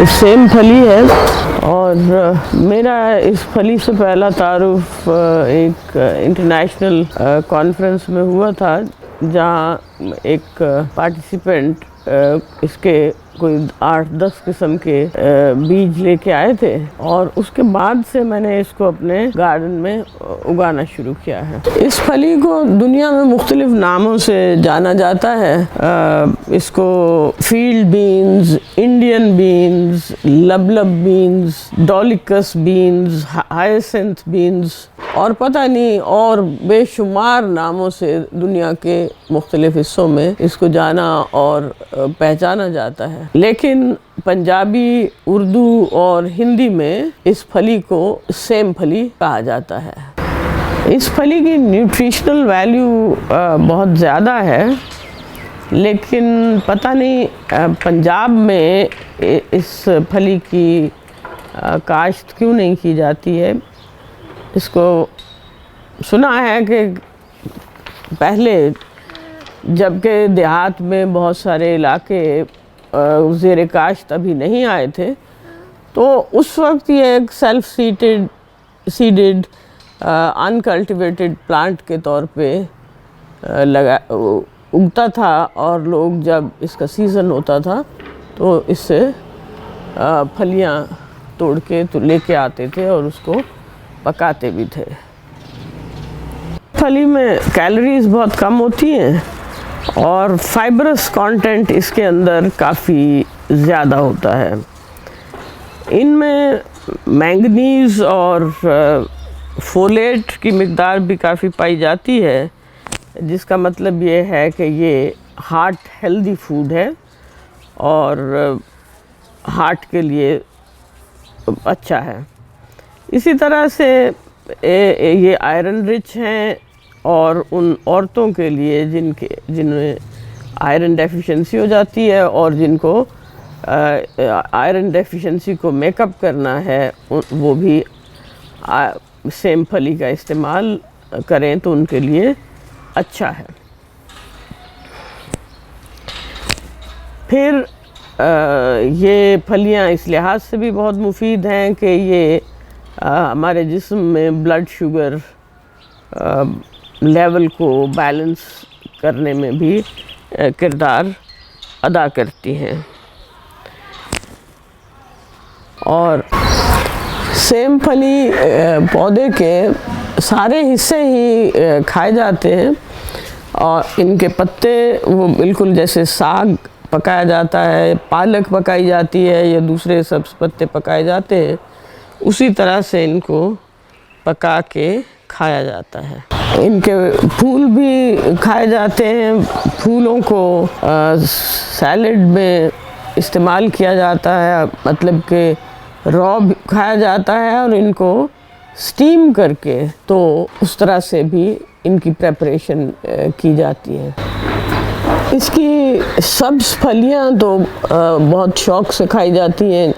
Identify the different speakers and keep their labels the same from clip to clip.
Speaker 1: Same फली है और मेरा इस फली से पहला तारुफ एक इंटरनेशनल कॉन्फ्रेंस में हुआ था, जहाँ एक पार्टिसिपेंट इसके कोई 8-10 किस्म के बीज लेके आए थे और उसके बाद से मैंने इसको अपने गार्डन में उगाना शुरू किया है। इस फली को दुनिया में मुख्तलिफ नामों से जाना जाता है। इसको field beans, Indian beans, lablab beans, dolichos beans, hyacinth beans और पता नहीं और बेशुमार नामों से दुनिया के मुख्तलिफ हिस्सों में इसको जाना और पहचाना जाता है। लेकिन पंजाबी, उर्दू और हिंदी में इस फली को सेम फली कहा जाता है। इस फली की न्यूट्रिशनल वैल्यू बहुत ज़्यादा है, लेकिन पता नहीं पंजाब में इस फली की काश्त क्यों नहीं की जाती है। इसको सुना है कि पहले जबकि देहात में बहुत सारे इलाके ज़ेरे काश्त अभी नहीं आए थे, तो उस वक्त ये एक सेल्फ सीडेड अनकल्टिवेटेड प्लांट के तौर पे उगता था और लोग जब इसका सीज़न होता था तो इससे फलियां तोड़ के तो लेके आते थे और उसको पकाते भी थे। फली में कैलोरीज बहुत कम होती हैं और फाइबरस कंटेंट इसके अंदर काफ़ी ज़्यादा होता है। इनमें मैंगनीज़ और फोलेट की मिक़दार भी काफ़ी पाई जाती है, जिसका मतलब ये है कि ये हार्ट हेल्दी फूड है और हार्ट के लिए अच्छा है। इसी तरह से ये आयरन रिच हैं और उन औरतों के लिए जिनमें आयरन डेफिशिएंसी हो जाती है और जिनको आयरन डेफिशिएंसी को मेकअप करना है, वो भी सेम फली का इस्तेमाल करें तो उनके लिए अच्छा है। फिर ये फलियां इस लिहाज से भी बहुत मुफीद हैं कि ये हमारे जिस्म में ब्लड शुगर लेवल को बैलेंस करने में भी किरदार अदा करती हैं। और सेम फली पौधे के सारे हिस्से ही खाए जाते हैं और इनके पत्ते वो बिल्कुल जैसे साग पकाया जाता है, पालक पकाई जाती है या दूसरे सब्ज़ पत्ते पकाए जाते हैं, उसी तरह से इनको पका के खाया जाता है। इनके फूल भी खाए जाते हैं। फूलों को सैलेड में इस्तेमाल किया जाता है, मतलब कि रॉ खाया जाता है और इनको स्टीम करके तो उस तरह से भी इनकी प्रेपरेशन की जाती है। इसकी सब्ज़ फलियां तो बहुत शौक़ से खाई जाती हैं,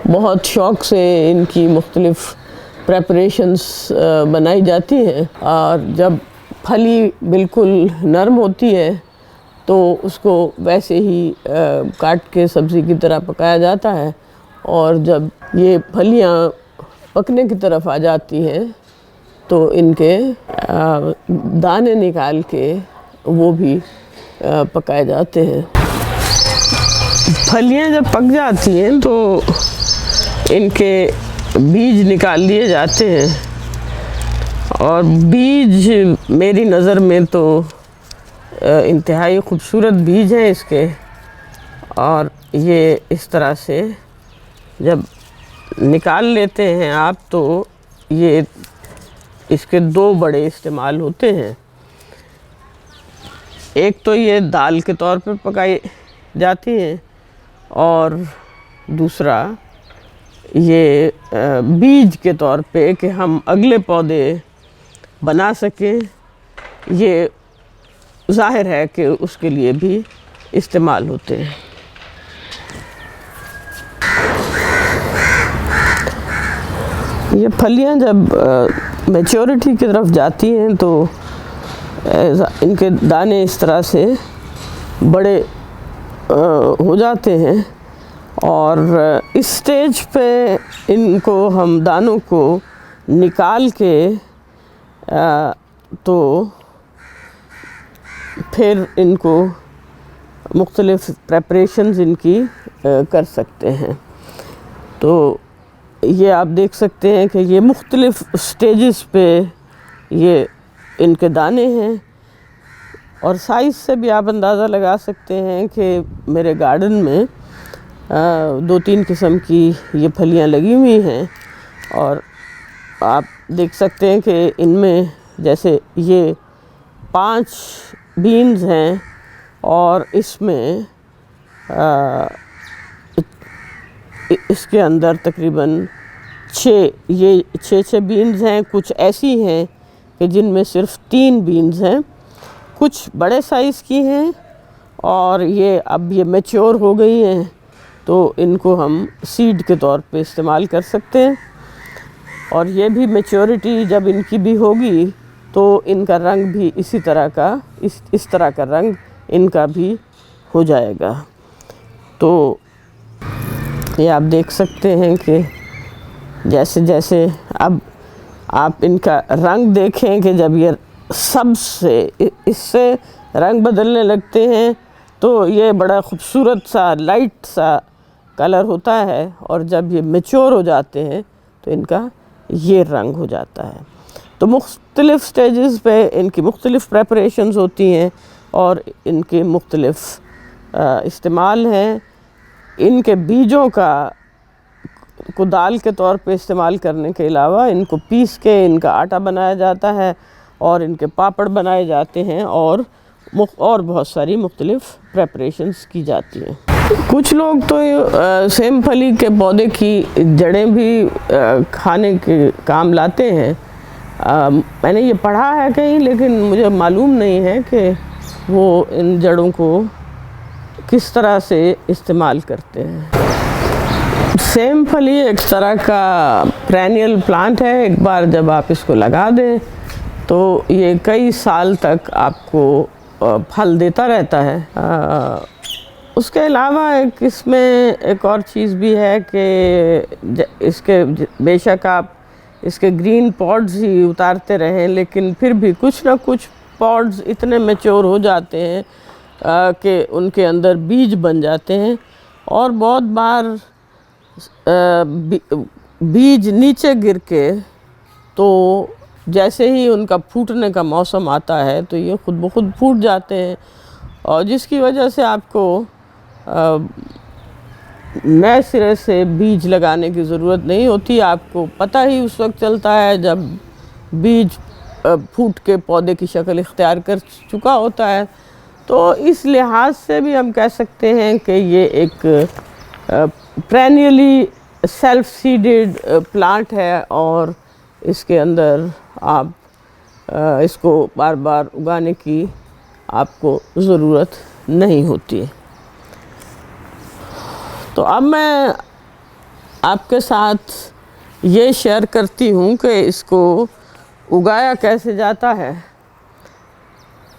Speaker 1: बहुत शौक़ से इनकी मुख्तलिफ़ प्रेपरेशंस बनाई जाती हैं और जब फली बिल्कुल नरम होती है तो उसको वैसे ही काट के सब्ज़ी की तरह पकाया जाता है और जब ये फलियां पकने की तरफ आ जाती हैं तो इनके दाने निकाल के वो भी पकाए जाते हैं। फलियां जब पक जाती हैं तो इनके बीज निकाल लिए जाते हैं और बीज मेरी नज़र में तो इंतहाई ख़ूबसूरत बीज हैं इसके। और ये इस तरह से जब निकाल लेते हैं आप तो ये इसके दो बड़े इस्तेमाल होते हैं। एक तो ये दाल के तौर पर पकाई जाती हैं और दूसरा ये बीज के तौर पे कि हम अगले पौधे बना सकें, ये ज़ाहिर है कि उसके लिए भी इस्तेमाल होते हैं। ये फलियां जब मैच्योरिटी की तरफ जाती हैं तो इनके दाने इस तरह से बड़े हो जाते हैं और इस स्टेज पे इनको हम दानों को निकाल के तो फिर इनको मुख्तलिफ़ प्रेपरेशंस इनकी कर सकते हैं। तो ये आप देख सकते हैं कि ये मुख्तलिफ़ स्टेजेस पे ये इनके दाने हैं और साइज़ से भी आप अंदाज़ा लगा सकते हैं कि मेरे गार्डन में 2-3 किस्म की ये फलियां लगी हुई हैं और आप देख सकते हैं कि इनमें जैसे ये 5 बीन्स हैं और इसमें इसके अंदर तकरीबन 6 बीन्स हैं। कुछ ऐसी हैं कि जिनमें सिर्फ 3 बीन्स हैं, कुछ बड़े साइज़ की हैं और ये अब ये मैच्योर हो गई हैं तो इनको हम सीड के तौर पे इस्तेमाल कर सकते हैं। और ये भी मैच्योरिटी जब इनकी भी होगी तो इनका रंग भी इसी तरह का इस तरह का रंग इनका भी हो जाएगा। तो ये आप देख सकते हैं कि जैसे जैसे अब आप इनका रंग देखें कि जब ये सबसे इससे रंग बदलने लगते हैं तो ये बड़ा ख़ूबसूरत सा लाइट सा कलर होता है और जब ये मैच्योर हो जाते हैं तो इनका ये रंग हो जाता है। तो मुख्तलिफ़ स्टेजेस पे इनकी मुख्तलिफ़ प्रेपरेशंस होती हैं और इनके मुख्तलिफ़ इस्तेमाल हैं। इनके बीजों को दाल के तौर पे इस्तेमाल करने के अलावा इनको पीस के इनका आटा बनाया जाता है और इनके पापड़ बनाए जाते हैं और बहुत सारी मुख्तलिफ़ प्रेपरेशंस की जाती हैं। कुछ लोग तो सेम फली के पौधे की जड़ें भी खाने के काम लाते हैं। मैंने ये पढ़ा है कहीं, लेकिन मुझे मालूम नहीं है कि वो इन जड़ों को किस तरह से इस्तेमाल करते हैं। सेम फली एक तरह का पेरेनियल प्लांट है। एक बार जब आप इसको लगा दें तो ये कई साल तक आपको फल देता रहता है। उसके अलावा इसमें एक और चीज़ भी है कि इसके बेशक आप इसके ग्रीन पॉड्स ही उतारते रहें, लेकिन फिर भी कुछ ना कुछ पॉड्स इतने मैच्योर हो जाते हैं कि उनके अंदर बीज बन जाते हैं और बहुत बार बीज नीचे गिर के तो जैसे ही उनका फूटने का मौसम आता है तो ये खुद ब खुद फूट जाते हैं और जिसकी वजह से आपको नए सिरे से बीज लगाने की ज़रूरत नहीं होती। आपको पता ही उस वक्त चलता है जब बीज फूट के पौधे की शक्ल इख्तियार कर चुका होता है। तो इस लिहाज से भी हम कह सकते हैं कि ये एक पेरेनियली सेल्फ सीडेड प्लांट है और इसके अंदर आप इसको बार बार उगाने की आपको ज़रूरत नहीं होती है। तो अब मैं आपके साथ ये शेयर करती हूँ कि इसको उगाया कैसे जाता है।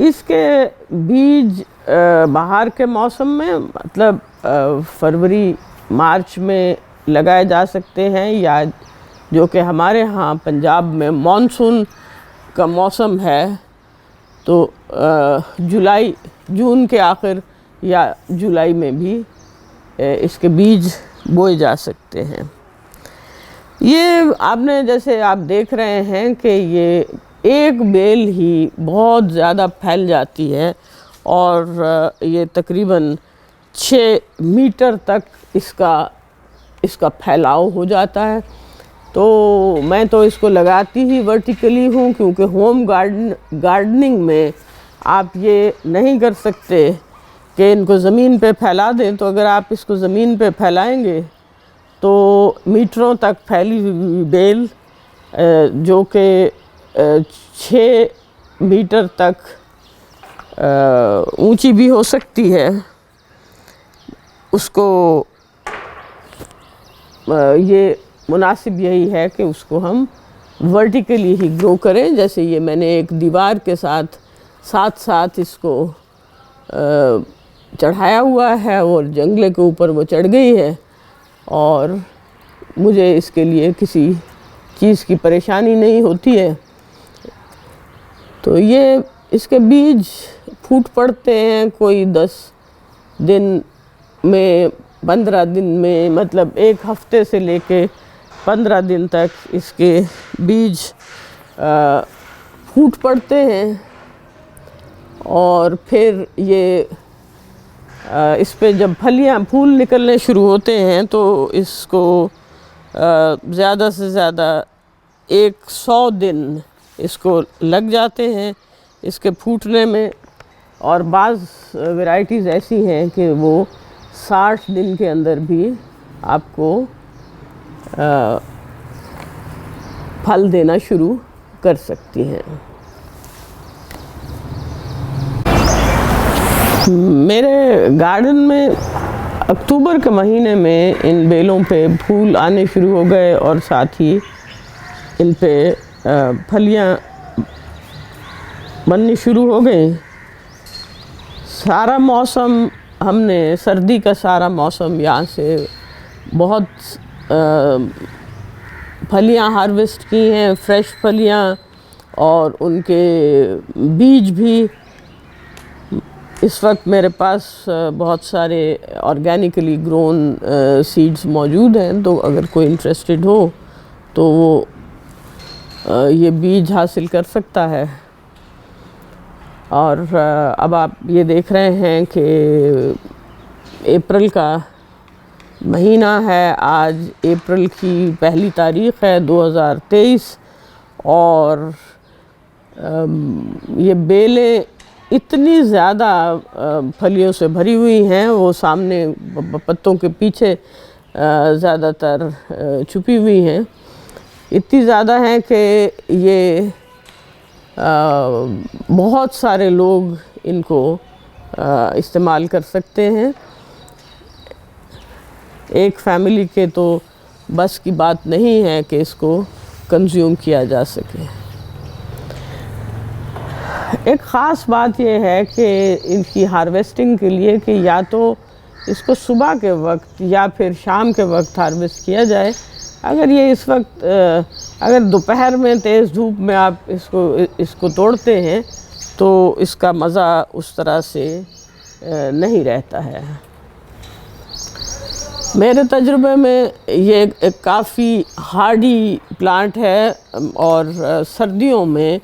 Speaker 1: इसके बीज बाहर के मौसम में मतलब फरवरी मार्च में लगाए जा सकते हैं या जो कि हमारे यहाँ पंजाब में मानसून का मौसम है तो जून के आखिर या जुलाई में भी इसके बीज बोए जा सकते हैं। ये आपने जैसे आप देख रहे हैं कि ये एक बेल ही बहुत ज़्यादा फैल जाती है और ये तकरीबन 6 मीटर तक इसका फैलाव हो जाता है। तो मैं तो इसको लगाती ही वर्टिकली हूँ क्योंकि होम गार्डनिंग में आप ये नहीं कर सकते कि इनको ज़मीन पे फैला दें। तो अगर आप इसको ज़मीन पे फैलाएंगे तो मीटरों तक फैली हुई बेल जो कि 6 मीटर तक ऊंची भी हो सकती है, उसको ये मुनासिब यही है कि उसको हम वर्टिकली ही ग्रो करें। जैसे ये मैंने एक दीवार के साथ इसको चढ़ाया हुआ है और जंगले के ऊपर वो चढ़ गई है और मुझे इसके लिए किसी चीज़ की परेशानी नहीं होती है। तो ये इसके बीज फूट पड़ते हैं कोई 10 दिन में, 15 दिन में, मतलब 1 हफ्ते से लेके 15 दिन तक इसके बीज फूट पड़ते हैं। और फिर ये इस पे जब फूल निकलने शुरू होते हैं तो इसको ज़्यादा से ज़्यादा 100 दिन इसको लग जाते हैं इसके फूटने में। और बाज़ वैरायटीज़ ऐसी हैं कि वो 60 दिन के अंदर भी आपको फल देना शुरू कर सकती हैं। मेरे गार्डन में अक्टूबर के महीने में इन बेलों पे फूल आने शुरू हो गए और साथ ही इन पे फलियां बननी शुरू हो गई। सारा मौसम हमने सर्दी का सारा मौसम यहाँ से बहुत फलियां हार्वेस्ट की हैं, फ्रेश फलियां, और उनके बीज भी। इस वक्त मेरे पास बहुत सारे ऑर्गेनिकली ग्रोन सीड्स मौजूद हैं, तो अगर कोई इंटरेस्टेड हो तो वो ये बीज हासिल कर सकता है। और अब आप ये देख रहे हैं कि अप्रैल का महीना है, आज अप्रैल की 1 तारीख़ है 2023, और ये बेलें इतनी ज़्यादा फलियों से भरी हुई हैं, वो सामने पत्तों के पीछे ज़्यादातर छुपी हुई हैं। इतनी ज़्यादा हैं कि ये बहुत सारे लोग इनको इस्तेमाल कर सकते हैं। एक फैमिली के तो बस की बात नहीं है कि इसको कंज्यूम किया जा सके। एक ख़ास बात यह है कि इनकी हार्वेस्टिंग के लिए कि या तो इसको सुबह के वक्त या फिर शाम के वक्त हार्वेस्ट किया जाए। अगर ये इस वक्त अगर दोपहर में तेज़ धूप में आप इसको तोड़ते हैं तो इसका मज़ा उस तरह से नहीं रहता है। मेरे तजुर्बे में ये एक काफ़ी हार्डी प्लांट है, और सर्दियों में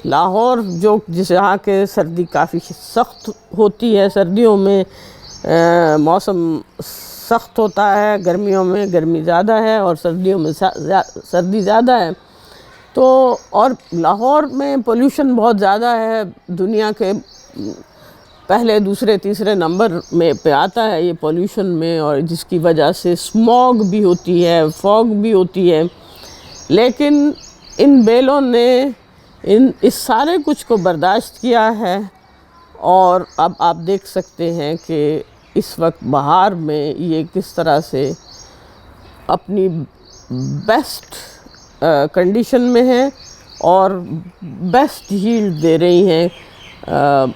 Speaker 1: लाहौर जिसे यहाँ के सर्दी काफ़ी सख्त होती है, सर्दियों में मौसम सख्त होता है, गर्मियों में गर्मी ज़्यादा है और सर्दियों में सर्दी ज़्यादा है। तो और लाहौर में पोल्यूशन बहुत ज़्यादा है, दुनिया के पहले, दूसरे, तीसरे नंबर में पे आता है ये पोल्यूशन में, और जिसकी वजह से स्मॉग भी होती है, फॉग भी होती है। लेकिन इन बेलों ने इस सारे कुछ को बर्दाश्त किया है, और अब आप देख सकते हैं कि इस वक्त बहार में ये किस तरह से अपनी बेस्ट कंडीशन में है और बेस्ट यील्ड दे रही हैं,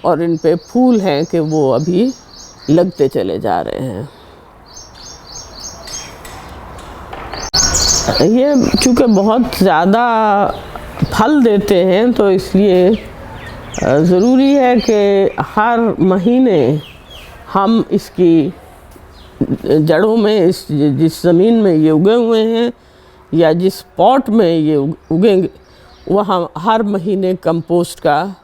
Speaker 1: और इन पे फूल हैं कि वो अभी लगते चले जा रहे हैं। ये चूँकि बहुत ज़्यादा फल देते हैं तो इसलिए ज़रूरी है कि हर महीने हम इसकी जड़ों में, जिस ज़मीन में ये उगे हुए हैं या जिस पॉट में ये उगेंगे, वहाँ हर महीने कंपोस्ट का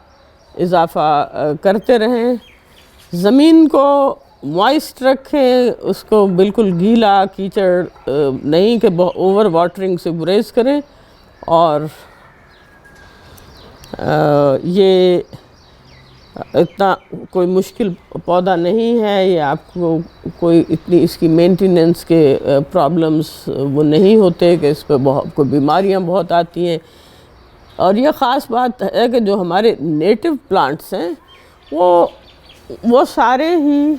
Speaker 1: इजाफ़ा करते रहें। ज़मीन को मॉइस्ट रखें, उसको बिल्कुल गीला कीचड़ नहीं कि ओवर वाटरिंग से गुरेज करें। और ये इतना कोई मुश्किल पौधा नहीं है, ये आपको कोई इतनी इसकी मेंटेनेंस के प्रॉब्लम्स वो नहीं होते कि इस पर बहुत कोई बीमारियां बहुत आती हैं। और ये ख़ास बात है कि जो हमारे नेटिव प्लांट्स हैं वो सारे ही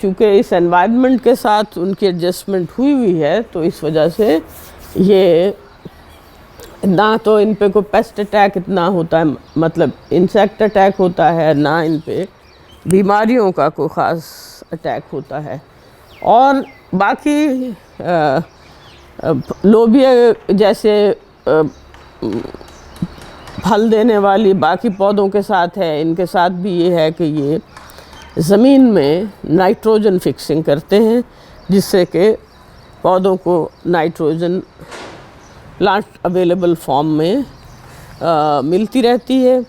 Speaker 1: चूँकि इस एनवायरनमेंट के साथ उनकी एडजस्टमेंट हुई हुई है, तो इस वजह से ये ना तो इन पे कोई पेस्ट अटैक इतना होता है, मतलब इंसेक्ट अटैक होता है, ना इन पे बीमारियों का कोई ख़ास अटैक होता है। और बाकी लोबिया जैसे फल देने वाली बाकी पौधों के साथ है, इनके साथ भी ये है कि ये ज़मीन में नाइट्रोजन फिक्सिंग करते हैं, जिससे कि पौधों को नाइट्रोजन प्लांट अवेलेबल फॉर्म में मिलती रहती है।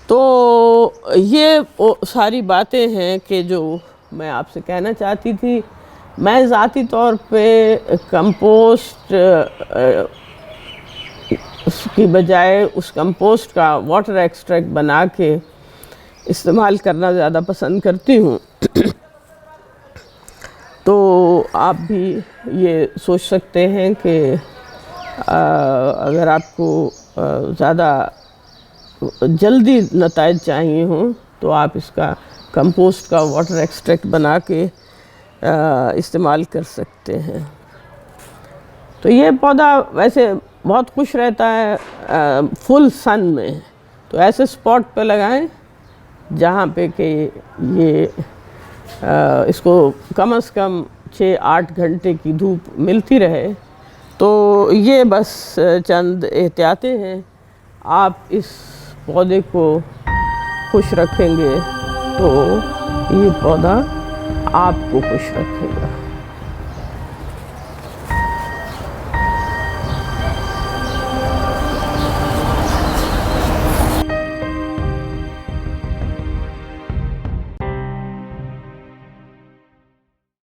Speaker 1: तो ये वो सारी बातें हैं कि जो मैं आपसे कहना चाहती थी। मैं ज़ाती तौर पे कंपोस्ट उसकी बजाय उस कंपोस्ट का वाटर एक्सट्रैक्ट बना के इस्तेमाल करना ज़्यादा पसंद करती हूँ। तो आप भी ये सोच सकते हैं कि अगर आपको ज़्यादा जल्दी नताइज चाहिए हों तो आप इसका कंपोस्ट का वाटर एक्सट्रैक्ट बना के इस्तेमाल कर सकते हैं। तो ये पौधा वैसे बहुत खुश रहता है फुल सन में, तो ऐसे स्पॉट पे लगाएं जहाँ पे कि ये इसको कम से कम 6-8 घंटे की धूप मिलती रहे। तो ये बस चंद एहतियातें हैं। आप इस पौधे को खुश रखेंगे तो ये पौधा आपको खुश रखेगा।